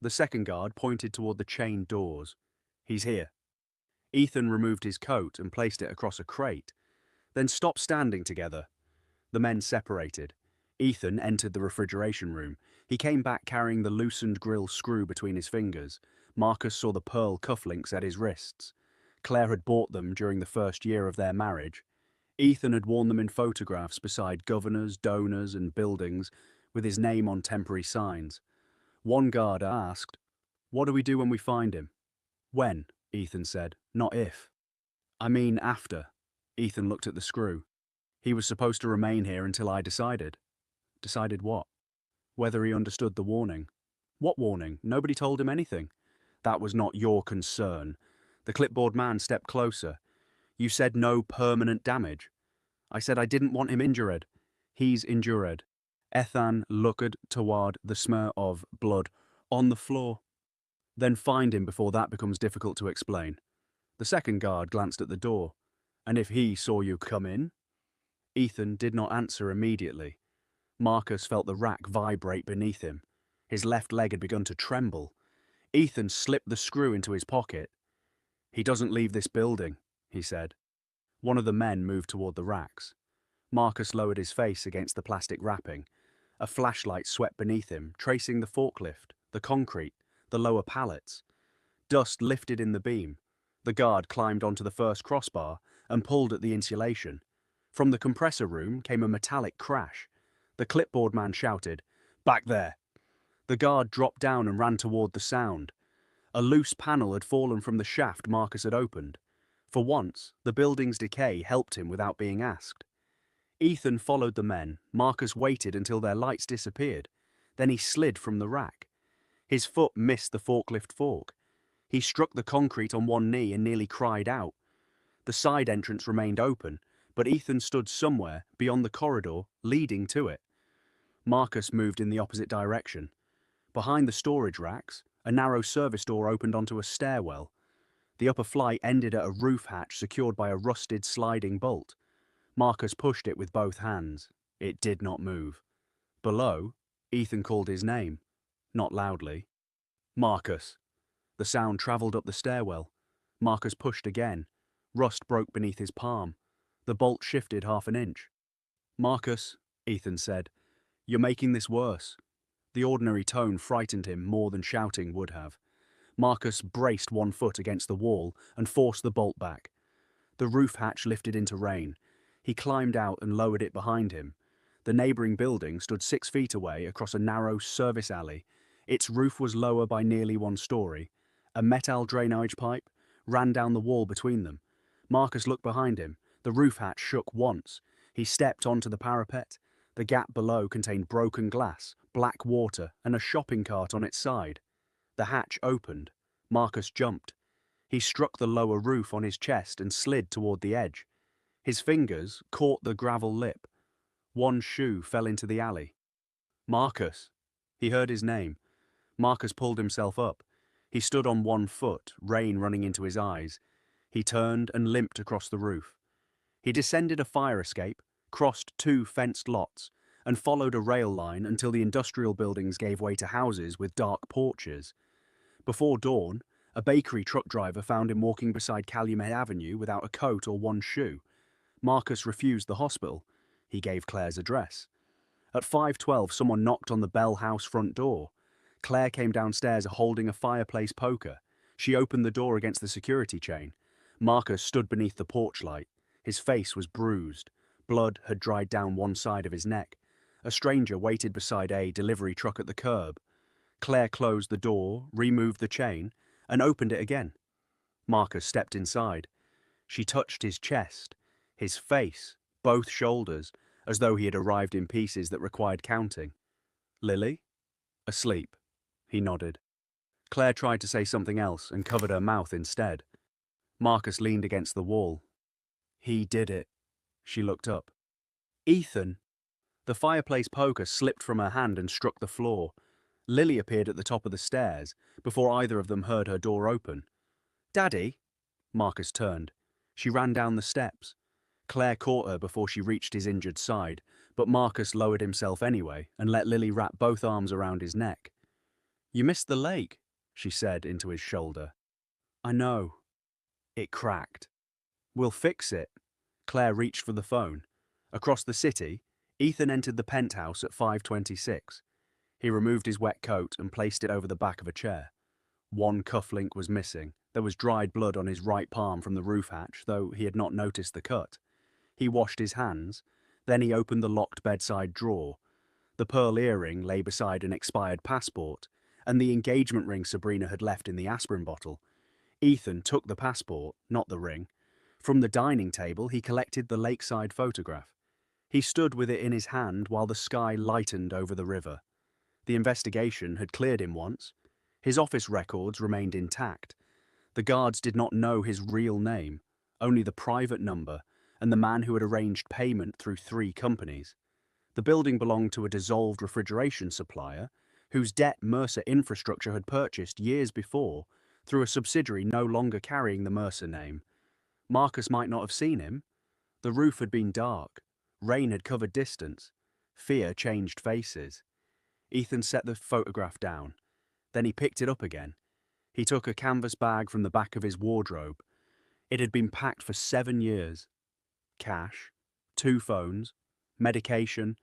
The second guard pointed toward the chained doors. He's here. Ethan removed his coat and placed it across a crate, then stopped standing together. The men separated. Ethan entered the refrigeration room. He came back carrying the loosened grill screw between his fingers. Marcus saw the pearl cufflinks at his wrists. Claire had bought them during the first year of their marriage. Ethan had worn them in photographs beside governors, donors, and buildings, with his name on temporary signs. One guard asked, "What do we do when we find him?" "When," Ethan said, "not if." "I mean after." Ethan looked at the screw. "He was supposed to remain here until I decided." "Decided what?" "Whether he understood the warning." "What warning? Nobody told him anything." "That was not your concern." The clipboard man stepped closer. "You said no permanent damage." "I said I didn't want him injured." "He's injured." Ethan looked toward the smear of blood on the floor. "Then find him before that becomes difficult to explain." The second guard glanced at the door. "And if he saw you come in?" Ethan did not answer immediately. Marcus felt the rack vibrate beneath him. His left leg had begun to tremble. Ethan slipped the screw into his pocket. "He doesn't leave this building," he said. One of the men moved toward the racks. Marcus lowered his face against the plastic wrapping. A flashlight swept beneath him, tracing the forklift, the concrete, the lower pallets. Dust lifted in the beam. The guard climbed onto the first crossbar and pulled at the insulation. From the compressor room came a metallic crash. The clipboard man shouted, "Back there!" The guard dropped down and ran toward the sound. A loose panel had fallen from the shaft Marcus had opened. For once, the building's decay helped him without being asked. Ethan followed the men. Marcus waited until their lights disappeared. Then he slid from the rack. His foot missed the forklift fork. He struck the concrete on one knee and nearly cried out. The side entrance remained open, but Ethan stood somewhere beyond the corridor leading to it. Marcus moved in the opposite direction. Behind the storage racks, a narrow service door opened onto a stairwell. The upper flight ended at a roof hatch secured by a rusted sliding bolt. Marcus pushed it with both hands. It did not move. Below, Ethan called his name, not loudly. "Marcus." The sound travelled up the stairwell. Marcus pushed again. Rust broke beneath his palm. The bolt shifted half an inch. "Marcus," Ethan said, "you're making this worse." The ordinary tone frightened him more than shouting would have. Marcus braced one foot against the wall and forced the bolt back. The roof hatch lifted into rain. He climbed out and lowered it behind him. The neighbouring building stood 6 feet away across a narrow service alley. Its roof was lower by nearly 1 story. A metal drainage pipe ran down the wall between them. Marcus looked behind him. The roof hatch shook once. He stepped onto the parapet. The gap below contained broken glass, black water, and a shopping cart on its side. The hatch opened. Marcus jumped. He struck the lower roof on his chest and slid toward the edge. His fingers caught the gravel lip. One shoe fell into the alley. "Marcus." He heard his name. Marcus pulled himself up. He stood on one foot, rain running into his eyes. He turned and limped across the roof. He descended a fire escape, crossed 2 fenced lots, and followed a rail line until the industrial buildings gave way to houses with dark porches. Before dawn, a bakery truck driver found him walking beside Calumet Avenue without a coat or one shoe. Marcus refused the hospital. He gave Claire's address. At 5:12, someone knocked on the Bell House front door. Claire came downstairs holding a fireplace poker. She opened the door against the security chain. Marcus stood beneath the porch light. His face was bruised. Blood had dried down one side of his neck. A stranger waited beside a delivery truck at the curb. Claire closed the door, removed the chain, and opened it again. Marcus stepped inside. She touched his chest, his face, both shoulders, as though he had arrived in pieces that required counting. Lily? Asleep. He nodded. Claire tried to say something else and covered her mouth instead. Marcus leaned against the wall. He did it. She looked up. Ethan! The fireplace poker slipped from her hand and struck the floor. Lily appeared at the top of the stairs before either of them heard her door open. Daddy? Marcus turned. She ran down the steps. Claire caught her before she reached his injured side, but Marcus lowered himself anyway and let Lily wrap both arms around his neck. You missed the lake, she said into his shoulder. I know. It cracked. We'll fix it. Claire reached for the phone. Across the city, Ethan entered the penthouse at 5:26. He removed his wet coat and placed it over the back of a chair. One cufflink was missing. There was dried blood on his right palm from the roof hatch, though he had not noticed the cut. He washed his hands. Then he opened the locked bedside drawer. The pearl earring lay beside an expired passport, and the engagement ring Sabrina had left in the aspirin bottle. Ethan took the passport, not the ring. From the dining table, he collected the lakeside photograph. He stood with it in his hand while the sky lightened over the river. The investigation had cleared him once. His office records remained intact. The guards did not know his real name, only the private number and the man who had arranged payment through 3 companies. The building belonged to a dissolved refrigeration supplier, whose debt Mercer Infrastructure had purchased years before through a subsidiary no longer carrying the Mercer name. Marcus might not have seen him. The roof had been dark. Rain had covered distance. Fear changed faces. Ethan set the photograph down. Then he picked it up again. He took a canvas bag from the back of his wardrobe. It had been packed for 7 years. Cash, 2 phones, medication,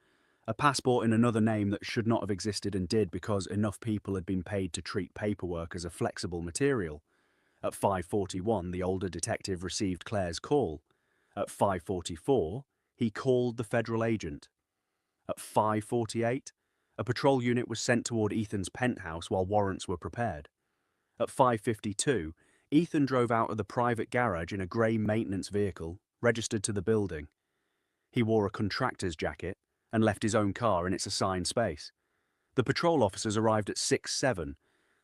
a passport in another name that should not have existed and did because enough people had been paid to treat paperwork as a flexible material. At 5:41, the older detective received Claire's call. At 5:44, he called the federal agent. At 5:48, a patrol unit was sent toward Ethan's penthouse while warrants were prepared. At 5:52, Ethan drove out of the private garage in a grey maintenance vehicle, registered to the building. He wore a contractor's jacket and left his own car in its assigned space. The patrol officers arrived at 6:07.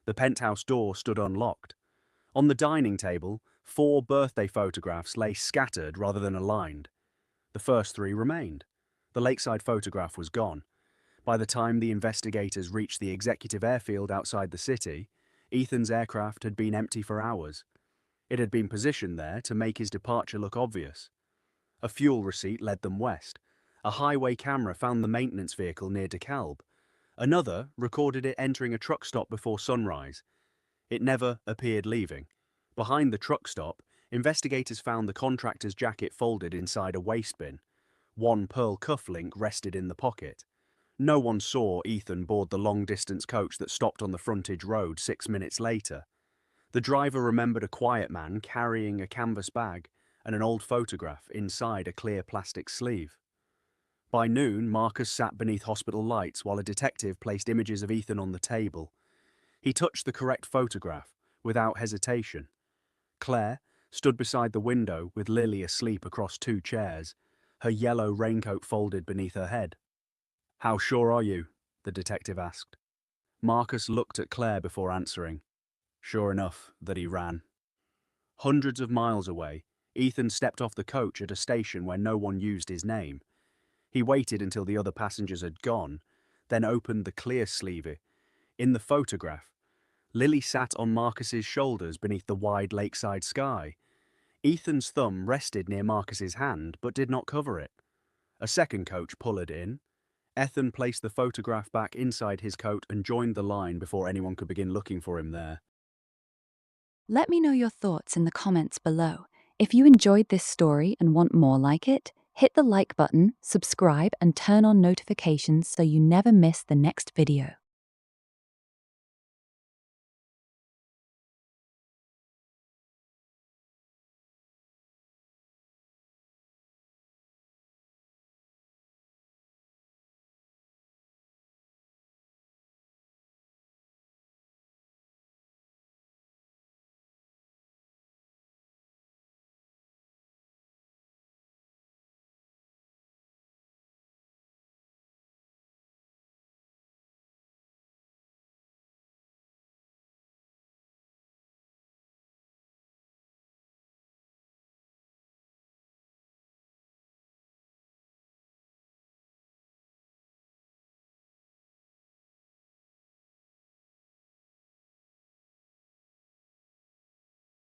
The penthouse door stood unlocked. On the dining table, 4 birthday photographs lay scattered rather than aligned. The first 3 remained. The lakeside photograph was gone. By the time the investigators reached the executive airfield outside the city, Ethan's aircraft had been empty for hours. It had been positioned there to make his departure look obvious. A fuel receipt led them west. A highway camera found the maintenance vehicle near DeKalb. Another recorded it entering a truck stop before sunrise. It never appeared leaving. Behind the truck stop, investigators found the contractor's jacket folded inside a waste bin. One pearl cufflink rested in the pocket. No one saw Ethan board the long-distance coach that stopped on the frontage road 6 minutes later. The driver remembered a quiet man carrying a canvas bag and an old photograph inside a clear plastic sleeve. By noon, Marcus sat beneath hospital lights while a detective placed images of Ethan on the table. He touched the correct photograph without hesitation. Claire stood beside the window with Lily asleep across 2 chairs, her yellow raincoat folded beneath her head. How sure are you? The detective asked. Marcus looked at Claire before answering. Sure enough that he ran. Hundreds of miles away, Ethan stepped off the coach at a station where no one used his name. He waited until the other passengers had gone, then opened the clear sleeve. In the photograph, Lily sat on Marcus's shoulders beneath the wide lakeside sky. Ethan's thumb rested near Marcus's hand but did not cover it. A second coach pulled in. Ethan placed the photograph back inside his coat and joined the line before anyone could begin looking for him there. Let me know your thoughts in the comments below. If you enjoyed this story and want more like it, hit the like button, subscribe, and turn on notifications so you never miss the next video.